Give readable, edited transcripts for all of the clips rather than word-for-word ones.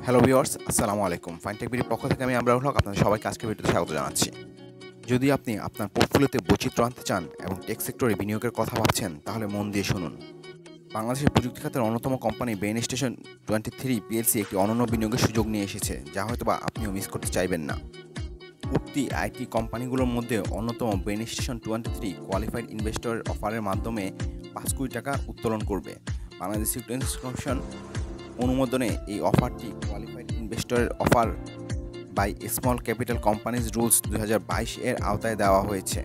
Hello viewers, আসসালামু আলাইকুম। ফাইনটেক বিডির পক্ষ থেকে আমি আমরাউল হক আপনাদের সবাইকে আজকের ভিডিওতে স্বাগত জানাচ্ছি। যদি আপনি আপনার পোর্টফোলিওতে বৈচিত্র্য আনতে চান এবং টেক সেক্টরে বিনিয়োগের কথা ভাবছেন, তাহলে মন দিয়ে শুনুন। বাংলাদেশের প্রযুক্তি খাতের অন্যতম কোম্পানি বেন স্টেশন 23 পিএলসি একটি অনন্য বিনিয়োগের সুযোগ নিয়ে এসেছে, যা হয়তোবা আপনিও মিস করতে চাইবেন না। উঠতি আইটি কোম্পানিগুলোর মধ্যে অন্যতম বেন স্টেশন 23 কোয়ালিফাইড ইনভেস্টরের অফারের মাধ্যমে 5 কোটি টাকা উত্তোলন করবে। বাংলাদেশ সিকিউরিটিজ কমিশন অনুমোদনে এই অফারটি কোয়ালিফাইড ইনভেস্টরের offer by small capital companies rules 2022 এর আওতায় দেওয়া হয়েছে।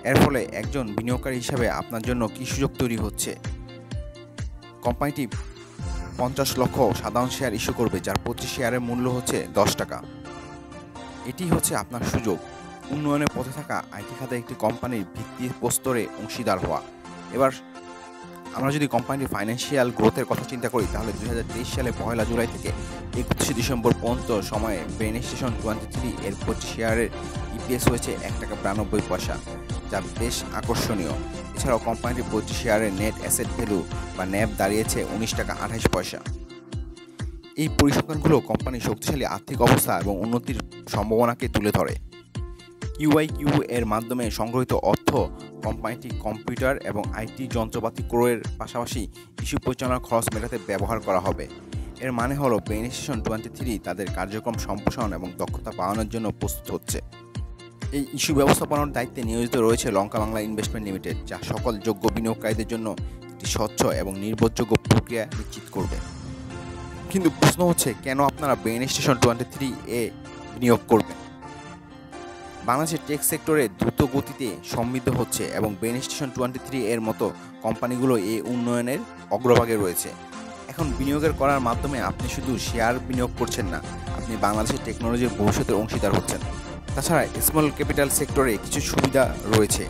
এর ফলে একজন বিনিয়োগকারী হিসাবে আপনার জন্য কী সুযোগ তৈরি হচ্ছে? কোম্পানিটি 50 লক্ষ সাধারণ শেয়ার ইস্যু করবে, যার প্রতি শেয়ারের মূল্য হচ্ছে 10 টাকা। এটি হচ্ছে আপনার সুযোগ উন্নয়নের পথে থাকা আইটি খাতে একটি কোম্পানির ভিত্তিপ্রস্তরে অংশীদার হওয়া। এবার আমরা যদি কোম্পানির ফাইন্যান্সিয়াল গ্রোথের কথা চিন্তা করি, তাহলে 2023 সালে 1 জুলাই থেকে 31 ডিসেম্বর পর্যন্ত সময়ে বেন স্টেশন 23 এর প্রতি শেয়ারের ইপিএস হয়েছে 1 টাকা 92 পয়সা, যা বেশ আকর্ষণীয়। এছাড়াও কোম্পানিটির প্রতি শেয়ারের নেট অ্যাসেট ভ্যালু বা ন্যাব দাঁড়িয়েছে 19 টাকা 28 পয়সা। এই পরিসংখ্যানগুলো কোম্পানির শক্তিশালী আর্থিক অবস্থা এবং উন্নতির সম্ভাবনাকে তুলে ধরে। কিউআইকিউ এর মাধ্যমে সংগৃহীত অর্থ কোম্পানিটি কম্পিউটার এবং আইটি যন্ত্রপাতি ক্রয়ের পাশাপাশি ইস্যু পরিচালনার খরচ মেটাতে ব্যবহার করা হবে। এর মানে হলো বেন স্টেশন 23 তাদের কার্যক্রম সম্প্রসারণ এবং দক্ষতা বাড়ানোর জন্য প্রস্তুত হচ্ছে। এই ইস্যু ব্যবস্থাপনার দায়িত্বে নিয়োজিত রয়েছে লঙ্কা বাংলা ইনভেস্টমেন্ট লিমিটেড, যা সকল যোগ্য বিনিয়োগকারীদের জন্য একটি স্বচ্ছ এবং নির্ভরযোগ্য প্রক্রিয়া নিশ্চিত করবে। কিন্তু প্রশ্ন হচ্ছে, কেন আপনারা বেন স্টেশন 23 এ বিনিয়োগ করবেন? বাংলাদেশের টেক সেক্টরে দ্রুত গতিতে সমৃদ্ধ হচ্ছে এবং বেন স্টেশন 23 এর মতো কোম্পানিগুলো এই উন্নয়নের অগ্রভাগে রয়েছে। এখন বিনিয়োগের করার মাধ্যমে আপনি শুধু শেয়ার বিনিয়োগ করছেন না, আপনি বাংলাদেশের টেকনোলজির ভবিষ্যতের অংশীদার হচ্ছেন। তাছাড়া স্মল ক্যাপিটাল সেক্টরে কিছু সুবিধা রয়েছে।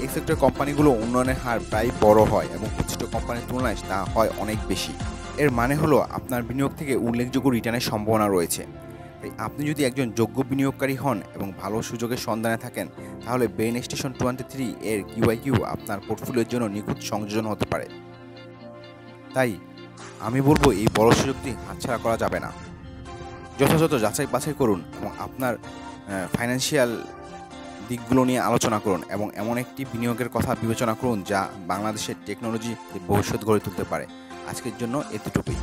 এই সেক্টরের কোম্পানিগুলো উন্নয়নের হার প্রায় বড় হয় এবং প্রতিষ্ঠিত কোম্পানির তুলনায় তা হয় অনেক বেশি। এর মানে হলো আপনার বিনিয়োগ থেকে উল্লেখযোগ্য রিটার্নের সম্ভাবনা রয়েছে। তাই আপনি যদি একজন যোগ্য বিনিয়োগকারী হন এবং ভালো সুযোগের সন্ধানে থাকেন, তাহলে বেন স্টেশন 23 এর কিউআইকিউ আপনার পোর্টফোলিওর জন্য নিখুঁত সংযোজন হতে পারে। তাই আমি বলবো, এই বড় সুযোগটি হাতছাড়া করা যাবে না। যথাযথ যাচাই বাছাই করুন এবং আপনার ফাইন্যান্সিয়াল দিকগুলো নিয়ে আলোচনা করুন এবং এমন একটি বিনিয়োগের কথা বিবেচনা করুন যা বাংলাদেশের টেকনোলজি ভবিষ্যৎ গড়ে তুলতে পারে। আজকের জন্য এতটুকুই।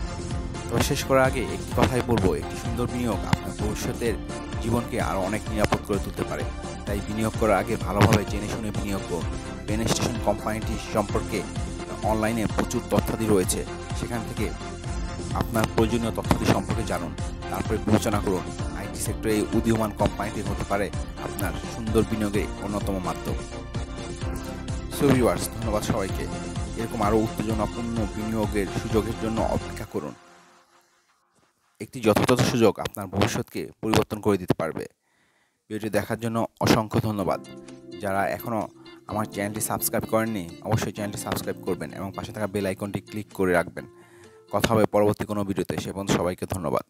তবে শেষ করার আগে একটি কথাই বলবো, একটি সুন্দর বিনিয়োগ আপনার ভবিষ্যতের জীবনকে আরও অনেক নিরাপদ করে তুলতে পারে। তাই বিনিয়োগ করার আগে ভালোভাবে জেনে শুনে বিনিয়োগ করুন। বেন স্টেশন কোম্পানিটি সম্পর্কে অনলাইনে প্রচুর তথ্যাদি রয়েছে, সেখান থেকে আপনার প্রয়োজনীয় তথ্যাদি সম্পর্কে জানুন, তারপরে বিবেচনা করুন আইটি সেক্টরে এই উদীয়মান কোম্পানিটি হতে পারে আপনার সুন্দর বিনিয়োগের অন্যতম মাধ্যম। সো ভিউয়ার্স, ধন্যবাদ সবাইকে। এরকম আরও উত্তেজনাপূর্ণ বিনিয়োগের সুযোগের জন্য অপেক্ষা করুন। একটি যথাযথ সুযোগ আপনার ভবিষ্যৎকে পরিবর্তন করে দিতে পারবে। ভিডিওটি দেখার জন্য অসংখ্য ধন্যবাদ। যারা এখনও আমার চ্যানেলটি সাবস্ক্রাইব করেননি, অবশ্যই চ্যানেলটি সাবস্ক্রাইব করবেন এবং পাশে থাকা বেল আইকনটি ক্লিক করে রাখবেন। কথা হবে পরবর্তী কোনো ভিডিওতে। সে পর্যন্ত সবাইকে ধন্যবাদ।